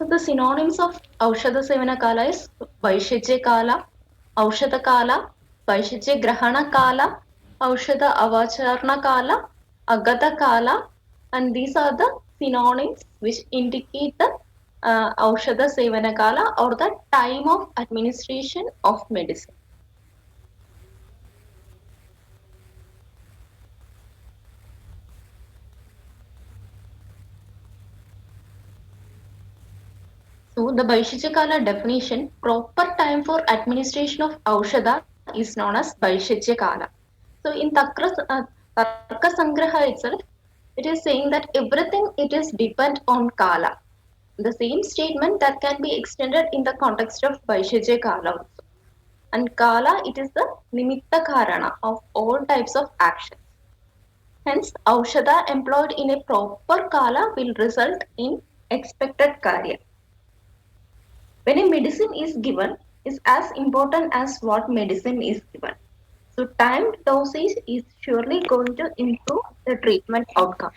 So the synonyms of Aushadha Sevana Kala is Vaishajya Kala, Aushadha Kala, Vaishajya Grahana Kala, Aushadha Avacharna Kala, Agata Kala, and these are the synonyms which indicate the Aushadha Sevana Kala or the time of administration of medicine. So the Vaishajya definition, proper time for administration of Aushadha is known as Vaishajya Kala. So in Tarka Sangraha itself, it is saying that everything it is depend on Kala. The same statement that can be extended in the context of Vaishajya Kala also. And Kala, it is the Nimitta Karana of all types of actions. Hence, Aushadha employed in a proper Kala will result in expected Karya. When a medicine is given is as important as what medicine is given. So timed dosage is surely going to improve the treatment outcome.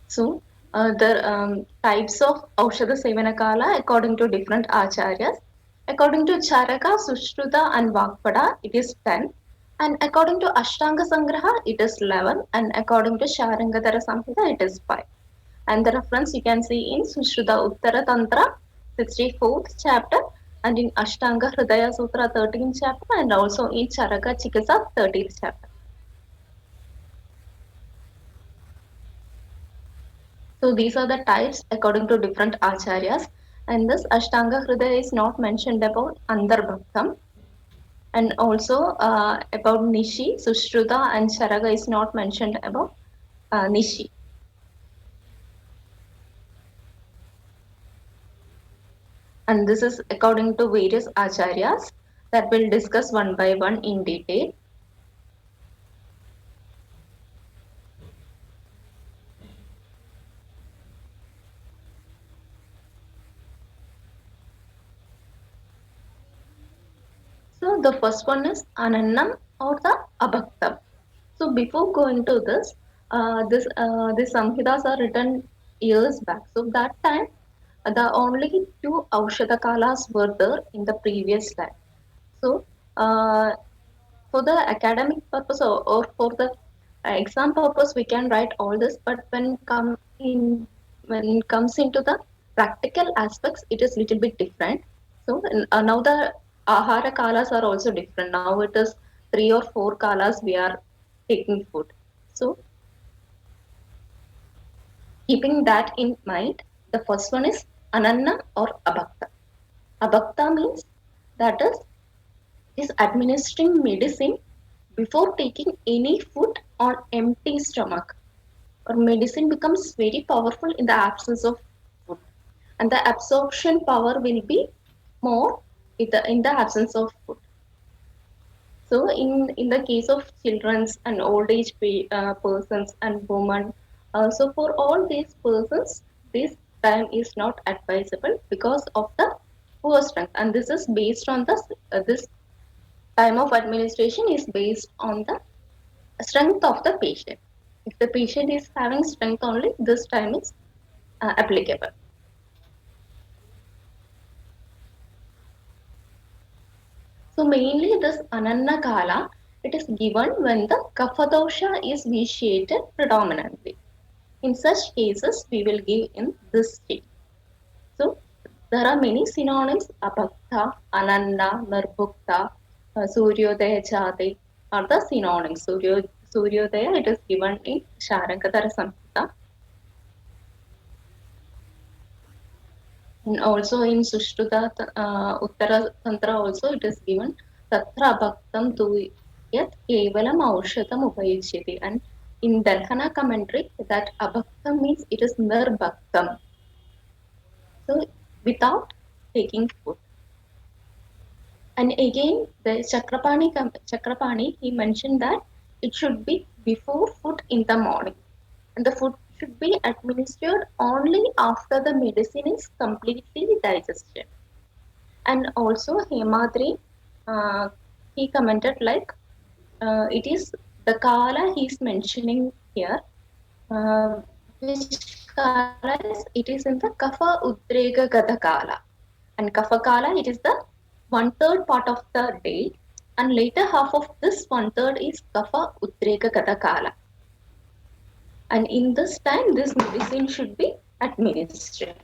So the types of Aushadha Sevanakala according to different acharyas. According to Charaka, Sushruta and Vakpada, it is 10. And according to Ashtanga Sangraha, it is 11. And according to Sharangadhara Samhita, it is 5. And the reference you can see in Sushruta Uttara Tantra, 64th chapter, and in Ashtanga Hridaya Sutra, 13th chapter, and also in Charaka Chikasa, 13th chapter. So these are the types according to different acharyas. And this Ashtanga Hridaya is not mentioned about Andarbhaktam. And also about Nishi, Sushruta and Charaga is not mentioned about Nishi. And this is according to various acharyas that we'll discuss one by one in detail. So the first one is Anannam or the Abhaktam. So before going to this, these Samhitas are written years back. So that time, the only two Aushadha Kalas were there in the previous time. So for the academic purpose or for the exam purpose, we can write all this. But when it comes into the practical aspects, it is little bit different. So now the Ahara Kalas are also different. Now it is 3 or 4 Kalas we are taking food. So keeping that in mind, the first one is Ananna or Abhakta. Abhakta means that is administering medicine before taking any food on empty stomach. Or medicine becomes very powerful in the absence of food, and the absorption power will be more in the absence of food. So in the case of children's and old age persons and women, so for all these persons, this time is not advisable because of the poor strength, and this is based on this time of administration is based on the strength of the patient. If the patient is having strength only, this time is applicable. So mainly this Ananna Kala, it is given when the Kapha dosha is vitiated predominantly. In such cases, we will give in this state. So there are many synonyms: Abhakta, Ananna, Nirbhukta, Suryodaya Jati are the synonyms. Suryodaya, it is given in Sharangadhara Samhita. And also in Sushruta Uttara Tantra also it is given Tatra Bhaktam tu yat Kevalam Aushatam Upayichyati. And in Darhana commentary that Abhaktam means it is Nirbhaktam. So without taking food. And again the Chakrapani he mentioned that it should be before food in the morning. And the food should be administered only after the medicine is completely digested. And also Hemadri, uh, he commented like it is the kala he is mentioning here. Which kala is? It is in the kapha udrega gata kala. And kapha kala, it is the one third part of the day, and later half of this one third is kapha udrega gata kala. And in this time, this medicine should be administered.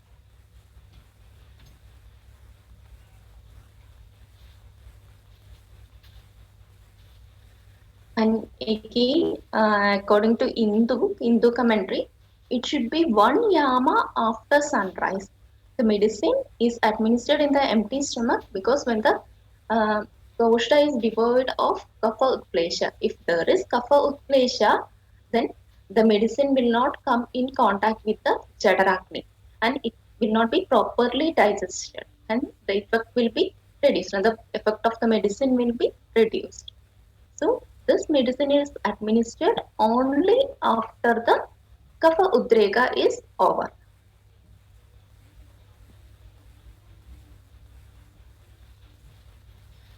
And again, according to Hindu commentary, it should be one yama after sunrise. The medicine is administered in the empty stomach because when the uh, dosha is devoid of kapha utklesha, if there is kapha utklesha, then the medicine will not come in contact with the jadarakni and it will not be properly digested and the effect will be reduced and the effect of the medicine will be reduced. So this medicine is administered only after the kapha udrega is over.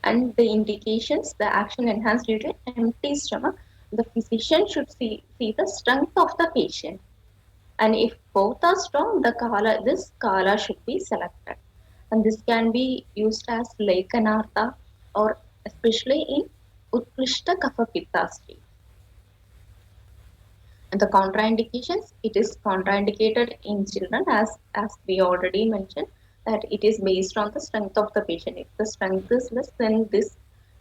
And the indications, the action enhanced due to empty stomach, the physician should see the strength of the patient. And if both are strong, this kala should be selected. And this can be used as lekanartha or especially in utkrishta kapha pitta state. And the contraindications, it is contraindicated in children as we already mentioned that it is based on the strength of the patient. If the strength is less, then this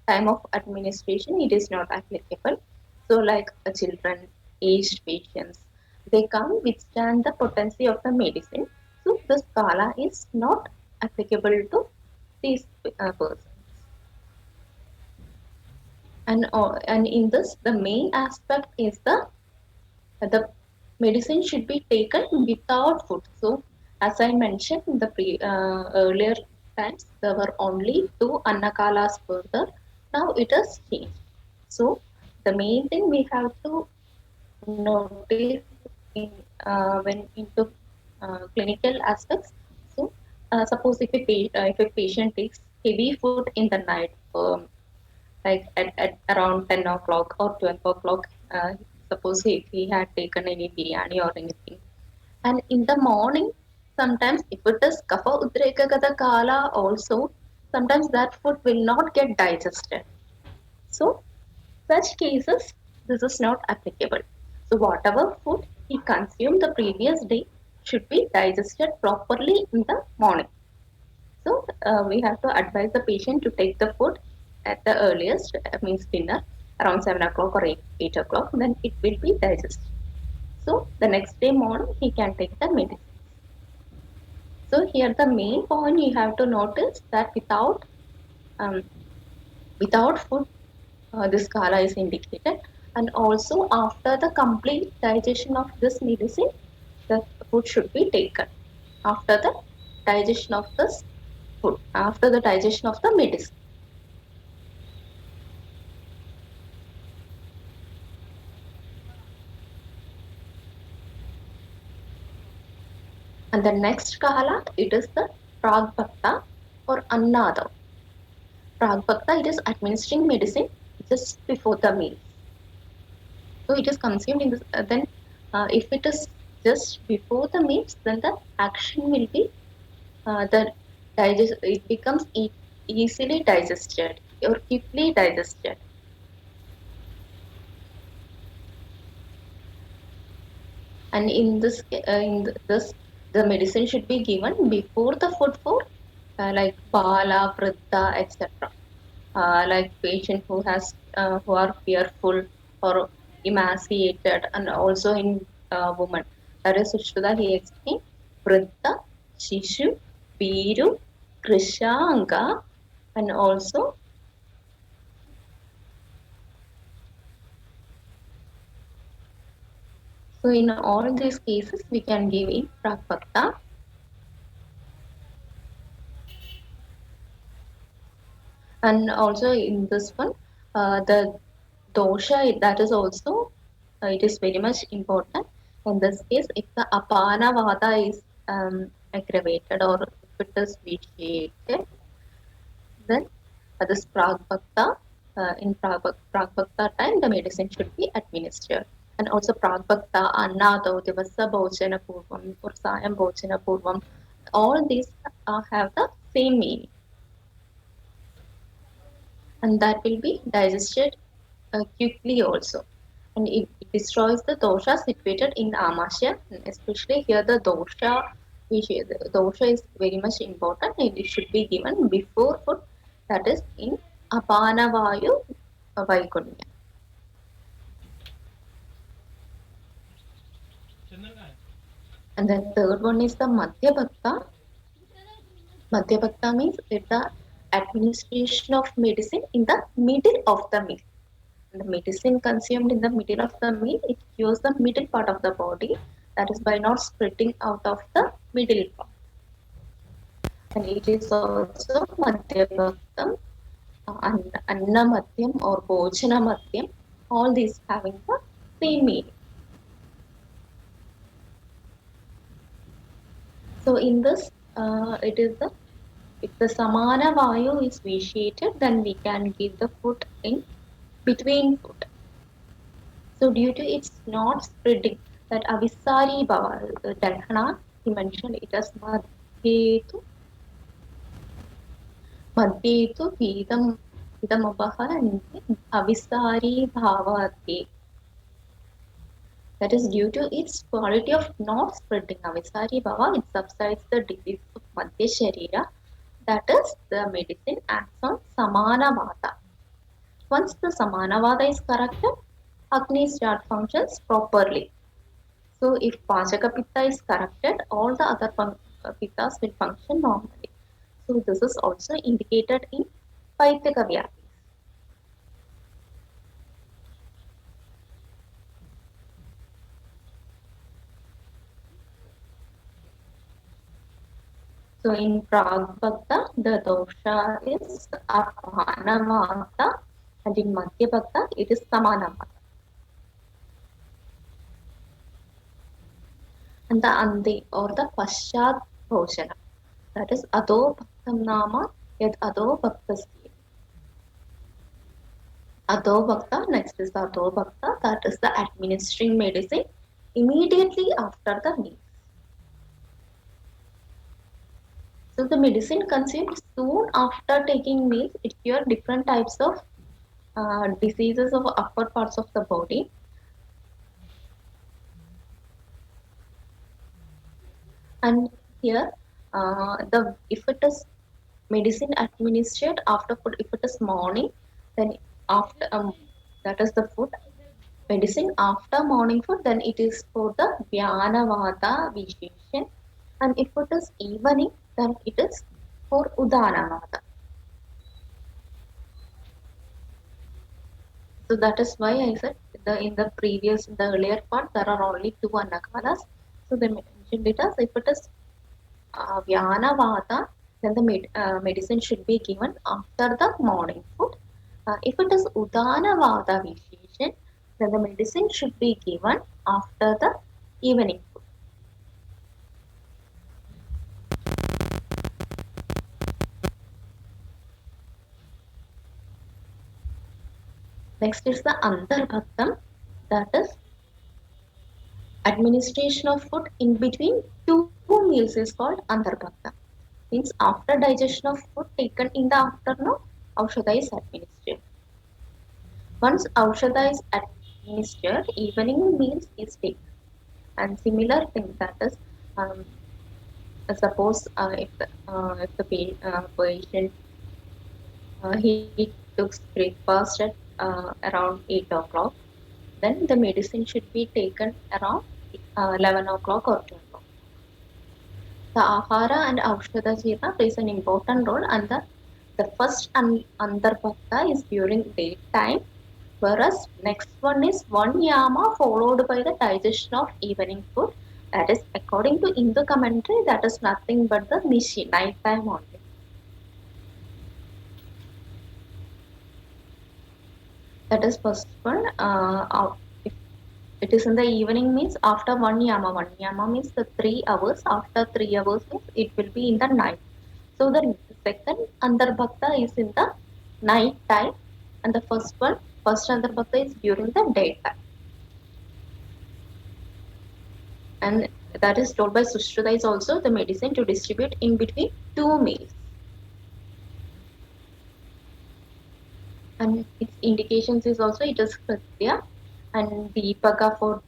time of administration it is not applicable. So like children, aged patients, they can't withstand the potency of the medicine. So the scala is not applicable to these persons. And in this, the main aspect is the medicine should be taken without food. So, as I mentioned in the earlier times, there were only two annakalas further. Now it has changed. So, the main thing we have to notice in when into clinical aspects. So, suppose if a patient takes heavy food in the night, like at around 10 o'clock or 12 o'clock, suppose if he had taken any biryani or anything. And in the morning, sometimes if it is kapha udreka gata kala also, sometimes that food will not get digested. So, such cases, this is not applicable. So, whatever food he consumed the previous day should be digested properly in the morning. So we have to advise the patient to take the food at the earliest, means dinner, around 7 o'clock or 8 o'clock, then it will be digested. So the next day morning he can take the medicine. So here the main point you have to notice that um, without food this kala is indicated and also after the complete digestion of this medicine the food should be taken after the digestion of this food after the digestion of the medicine. And the next kahala, it is the Pragbhakta or Annada. Pragbhakta, it is administering medicine just before the meal. So it is consumed in this, then if it is just before the meals, then the action will be it becomes easily digested or quickly digested. And in this, the medicine should be given before the food for like bala, vriddha, etc. Like patient who are fearful or emaciated and also in women. That is Sushruta he explained Vriddha, Shishu, Viru, Krishanga and also so in all these cases we can give in Prakbhakta and also in this one the dosha that is also it is very much important. In this case, if the apana vata is aggravated or if it is vitiated, then this pragbhakta in Pragbhakta time, the medicine should be administered. And also Pragbhakta, Annado, Divasa Bhojana Purvam, Ursayam Bhojana Purvam, all these have the same meaning. And that will be digested quickly also. And it destroys the dosha situated in Amasya, and especially here the dosha, the dosha is very much important and it should be given before food, that is in Apana Vayu Vaikunya. And then third one is the Madhya Bhakta. Madhya Bhakta means it's the administration of medicine in the middle of the meal. The medicine consumed in the middle of the meal, it cures the middle part of the body, that is by not spreading out of the middle part. And it is also Madhya Bhaktam, Anna Madhyam or Bhojana Madhyam, all these having the same meaning. So in this, it is the if the Samana Vayu is vitiated, then we can give the food in between food. So due to its not spreading, that Avisari Bhava, the Darhana, he mentioned it as Madhyetu Vidamabaha and Avisari Bhavati. That is due to its quality of not spreading Avisari Bhava, it subsides the disease of Madhya Sharira. That is, the medicine acts on Samana Vata. Once the Samana Vata is corrected, Agni start functions properly. So if Pachaka Pitta is corrected, all the other Pittas will function normally. So this is also indicated in Paitika Vyadis. So in Pragbhakta, the dosha is Apana Vata, and in Madhya Bhakta, it is Samana Vata. And the Andi or the Paschat Bhojana, that is Ado Bhaktam Nama Yad Ado Bhaktasya. Adho Bhakta, next is the Adho Bhakta, that is the administering medicine immediately after the meal. So the medicine consumed soon after taking meals, it cures different types of diseases of upper parts of the body. And here, the if it is medicine administered after food, if it is morning, then after that is the food medicine after morning food, then it is for the Vyanavata Visheshan. And if it is evening, then it is for Udanavata. So that is why I said in the earlier part, there are only two Annakalas. So they mentioned it as if it is Vyanavata, then the medicine should be given after the morning food. If it is Udanavata Visheshan, then the medicine should be given after the evening food. Next is the Antarbhaktam, that is administration of food in between two meals is called Antarbhaktam. Means after digestion of food taken in the afternoon, Aushadha is administered. Once Aushadha is administered, evening meals is taken. And similar thing, that is, um, suppose if the patient he took breakfast at around 8 o'clock, then the medicine should be taken around 11 o'clock or 12 o'clock. The Ahara and Aushadha Jita plays an important role, and the first Antarbhakta is during daytime, whereas next one is one yama followed by the digestion of evening food. That is, according to Hindu commentary, that is nothing but the Nishi, night time only. That is first one. If it is in the evening means after one yama. One yama means the 3 hours. After 3 hours means it will be in the night. So the second Antarbhakta is in the night time, And the first Antarbhakta is during the daytime. And that is told by Sushruta is also the medicine to distribute in between two meals. And its indications is also it is Hritya and Deepaka for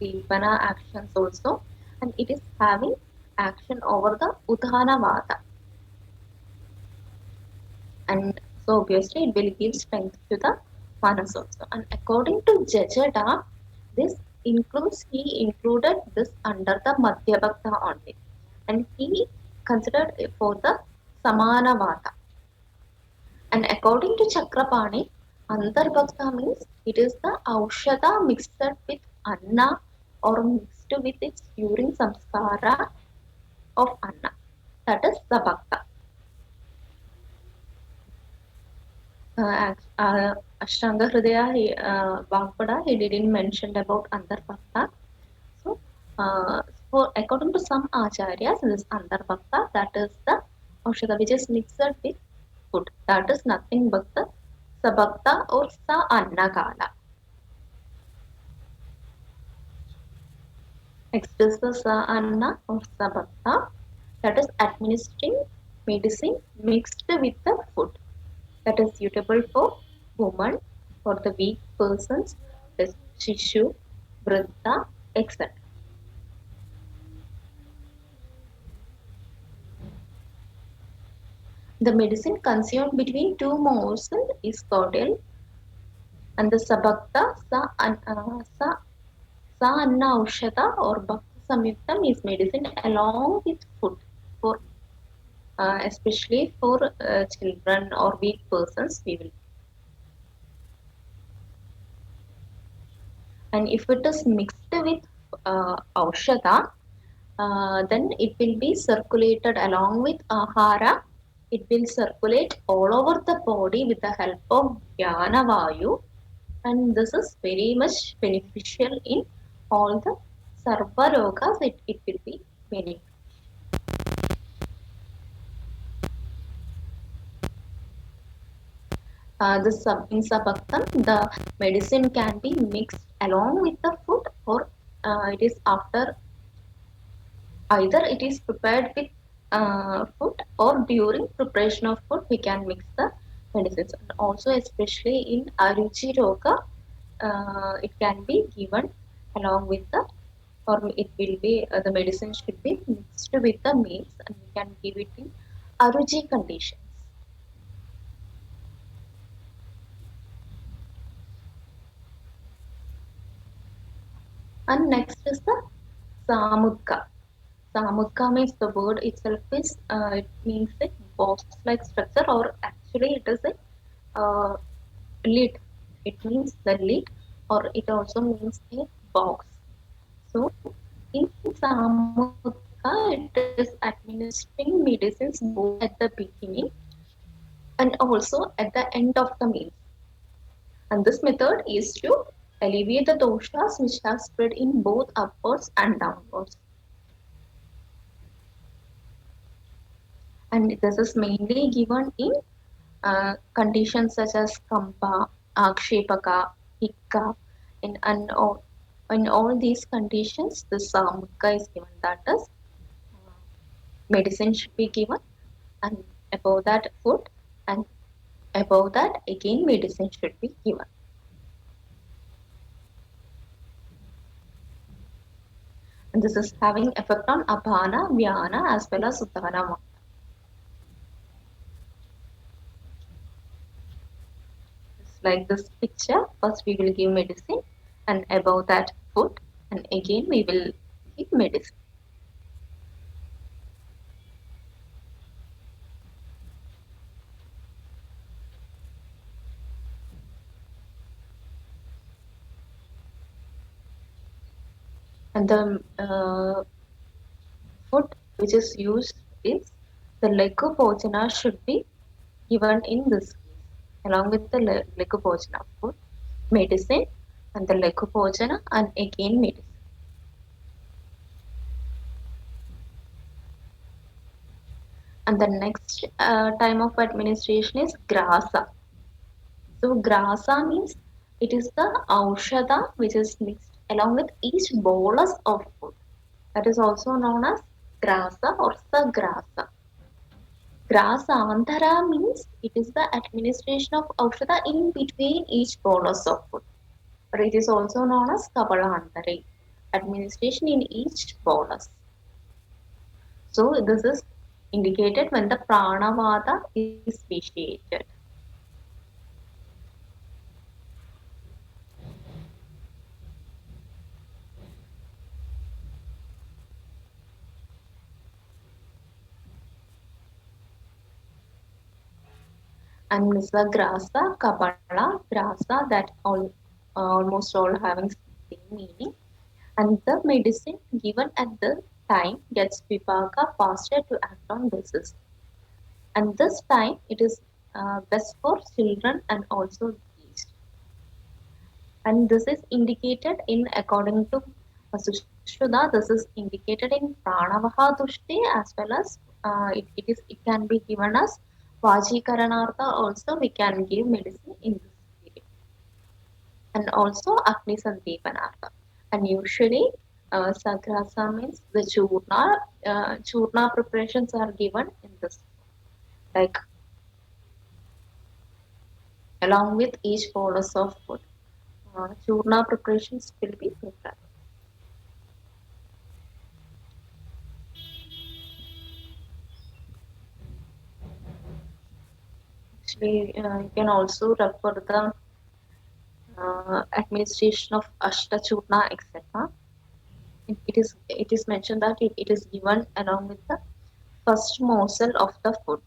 Deepana actions also, and it is having action over the Udhana Vata, and so obviously it will give strength to the Manas also. And according to Jajada, this he included this under the Madhya Bhakta only, and he considered it for the Samana Vata. And according to Chakrapani, Antarbhakta means it is the Aushadha mixed with Anna or mixed with its during samskara of Anna. That is the Bhakta. Ashtanga Hridaya, Vagpada, he didn't mention about Antarbhakta. So, according to some acharyas, this Antarbhakta, that is the Aushadha which is mixed with food. That is nothing but the Sabhakta or Sa Annakala. Next is the Sa-anna or Sabhakta, that is administering medicine mixed with the food, that is suitable for women, for the weak persons, the Shishu, Vriddha, etc. The medicine consumed between two morsels is cordial, and the Sabhakta Sa-anna Aushadha or Bhakta Samyuktam is medicine along with food for especially for children or weak persons we will. And if it is mixed with aushadha, then it will be circulated along with ahara. It will circulate all over the body with the help of jnana vayu, and this is very much beneficial in all the sarva rogas. It will be beneficial. In Sabaktam, the medicine can be mixed along with the food, or it is after either it is prepared with food, or during preparation of food we can mix the medicines. And also, especially in Aruchi Roga, it can be given along with the, or it will be the medicine should be mixed with the meals, and we can give it in Aruchi conditions. And next is the Samudka. Samudka means the word itself is it means a box-like structure, or actually it is a lid. It means the lid, or it also means a box. So in Samudka, it is administering medicines both at the beginning and also at the end of the meal. And this method is to alleviate the doshas which have spread in both upwards and downwards. And this is mainly given in conditions such as kampa, akshepaka, hikka, in all these conditions, the samukka is given. That is, medicine should be given, and above that food, and above that again medicine should be given. And this is having effect on apana, vyana as well as uddhana. Like this picture, first we will give medicine, and above that food, and again we will give medicine. And the food which is used is the Legu Bhojana should be given in this case, along with the Legu Bhojana food, medicine, and the Legu Bhojana, and again medicine. And the next time of administration is Grasa. So grasa means it is the aushadha which is mixed along with each bolus of food. That is also known as grasa or sagrasa. Grasantara means it is the administration of aushadha in between each bolus of food. Or it is also known as kabalantare, administration in each bolus. So this is indicated when the pranavada is vitiated. And Misa grasa, kapala, grasa that almost all having same meaning. And the medicine given at the time gets vipaka faster to act on disease. And this time it is best for children and also beasts. And this is indicated in according to Sushruta, this is indicated in Pranavaha Dushti as well as it can be given as Vajikaranartha also we can give medicine in this period. And also Agni Sandeepanartha. And usually Sagrasa means the churna preparations are given in this like along with each bolus of food. Churna preparations will be prepared. Actually, you can also refer the administration of Ashtachurna, etc. It is mentioned that it is given along with the first morsel of the food.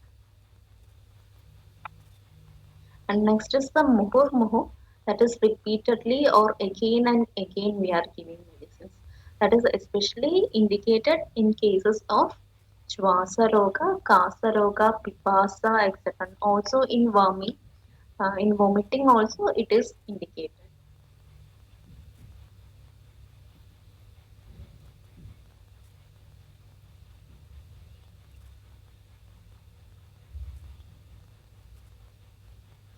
And next is the Muhur, that is repeatedly or again and again we are giving medicines. That is especially indicated in cases of Shvasaroga, Kasaroga, Pipasa, etc. And also in vomiting also it is indicated.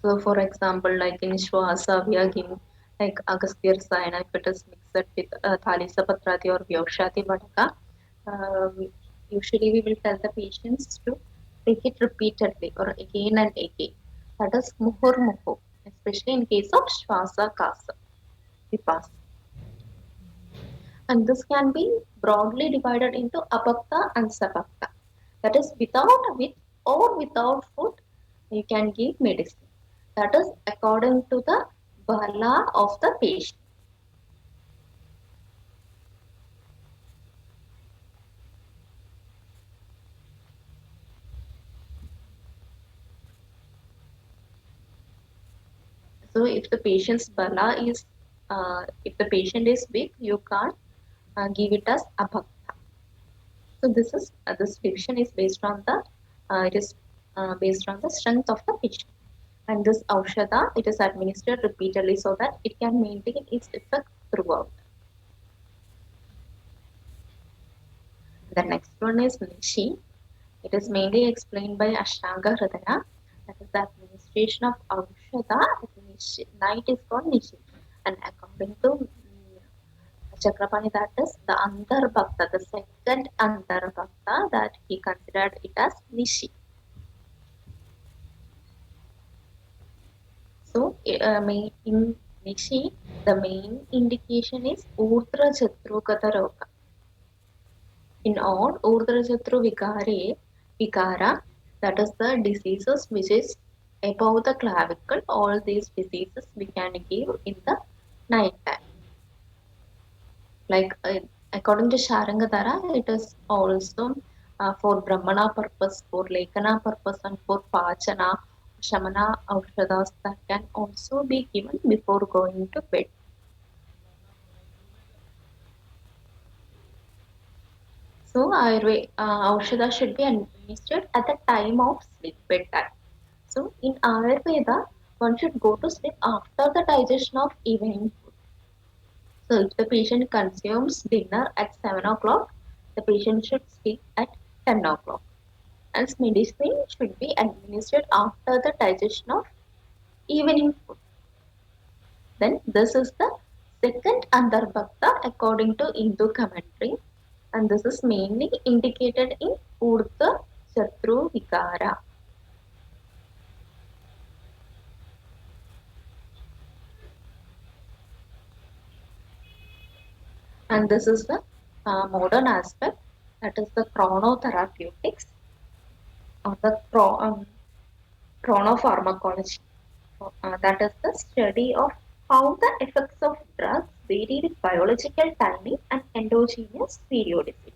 So, for example, like in Shwasa, we are giving like Agasthyar Sayana, if it is mixed with Thalisapatrati or Vyaushati Vadaka, usually we will tell the patients to take it repeatedly or again and again. That is Muhur Muhu, especially in case of Shwasa Kasa, Vipas. And this can be broadly divided into Abhakta and Sabhakta. That is, with or without food, you can give medicine. That is according to the bala of the patient. So, if the patient is weak, you can't give it as abhakta. So, this division is based on the it is based on the strength of the patient. And this aushadha, it is administered repeatedly so that it can maintain its effect throughout. The next one is Nishi. It is mainly explained by Ashtanga Hridaya. That is the administration of Aushadha at night is called Nishi. And according to Chakrapani, that is the Antarbhakta, the second Antarbhakta that he considered it as Nishi. So, in Nishi, the main indication is Urdhra Jatrugata Roga. In all, Urdhra Vikara, that is the diseases which is above the clavicle, all these diseases we can give in the night time. Like according to Sharangadhara, it is also for Brahmana purpose, for Lekana purpose, and for Pachana, Shamana Aushadhas that can also be given before going to bed. So, Aushadha should be administered at the time of sleep, bedtime. So, in Ayurveda, one should go to sleep after the digestion of evening food. So, if the patient consumes dinner at 7 o'clock, the patient should sleep at 10 o'clock. And medicine should be administered after the digestion of evening food. Then this is the second Antarbhakta according to Hindu commentary, and this is mainly indicated in Urdhva Shatru Vikara. And this is the modern aspect, that is the chronotherapeutics or the chronopharmacology. That is the study of how the effects of drugs vary with biological timing and endogenous periodicity.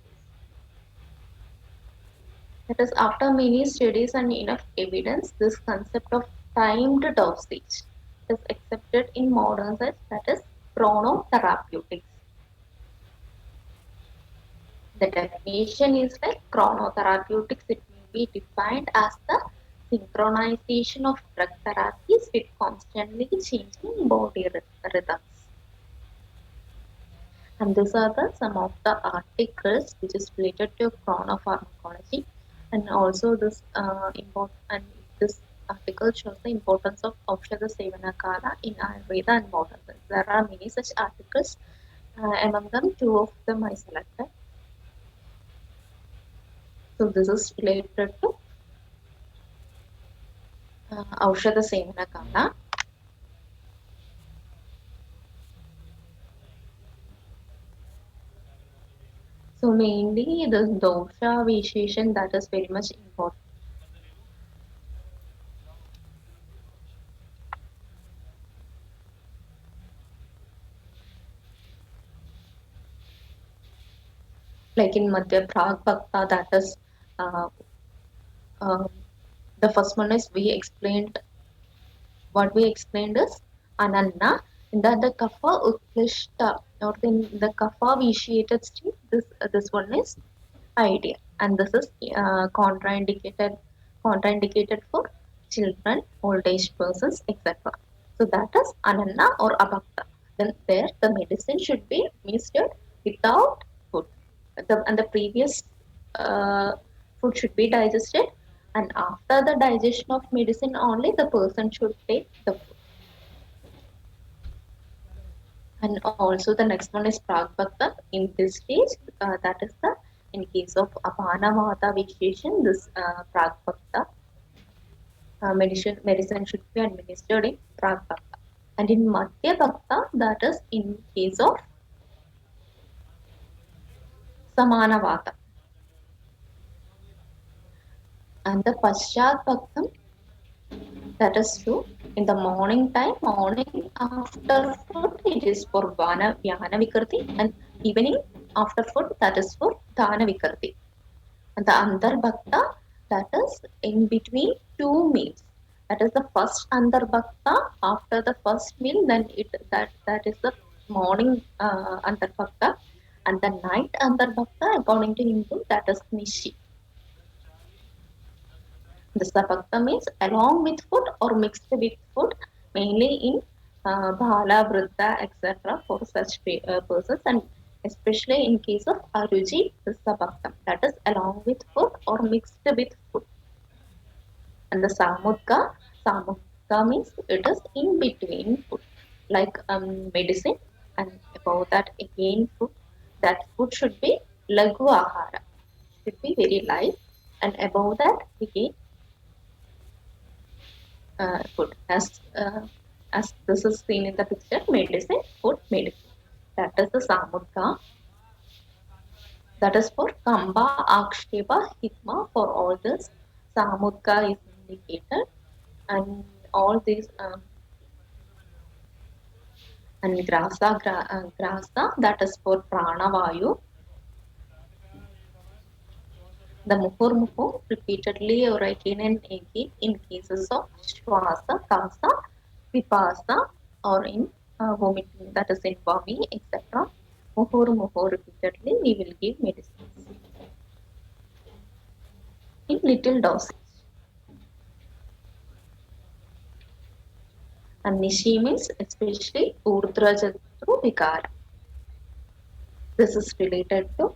That is, after many studies and enough evidence, this concept of timed dosage is accepted in modern science, that is chronotherapeutics. The definition is like chronotherapeutics, it may be defined as the synchronization of drug therapies with constantly changing body rhythms. And these are some of the articles which is related to chronopharmacology, and also this article shows the importance of Aushadha Sevana Kala in Ayurveda and modern science. There are many such articles. Among them, two of them I selected. So this is related to Aushadha Sevana Kala. So mainly the dosha visheshan, that is very much important. Like in Madhya Prag Bhakta, that is uh, uh, the first one is what we explained is Ananna. In the Kapha Utklishta, or in the Kapha vitiated state, this one is idea, and this is contraindicated for children, old age persons, etc. So that is Ananna or Abhakta. Then there the medicine should be administered without food. And the previous uh, food should be digested, and after the digestion of medicine only the person should take the food. And also the next one is Pragbhakta. In this stage, that is the in case of Apanavata vitiation, this Pragbhakta medicine should be administered in Pragbhakta. And in Madhya Bhakta, that is in case of Samanavata. And the Paschat Bhaktam, that is true. In the morning time, morning after food, it is for Vyana Vikarti, and evening after food, that is for Dana Vikarti. And the Antarbhakta, that is in between two meals. That is the first Antarbhakta after the first meal, then that is the morning Antarbhakta, and the night Antarbhakta according to Hindu, that is Nishi. The Sapakta means along with food or mixed with food, mainly in Bhala, Vriddha, etc. for such persons, and especially in case of Aruji, the Sapaktam, that is along with food or mixed with food. And the Samudka means it is in between food, like medicine, and above that again food. That food should be Lagu Ahara, should be very light, and above that again food. As this is seen in the picture, medicine, food, medicine. That is the Samudka. That is for Kamba, Aksheba, Hikma. For all this, Samudka is indicated, and all these and grasa, that is for Pranavayu. The Muhur repeatedly or again and again in cases of Shwasa, Kasa, Vipasa, or in vomiting, that is in vomit, etc. Muhur repeatedly, we will give medicines in little dosage. And Nishi means especially Urdhra Jatru Vikara. This is related to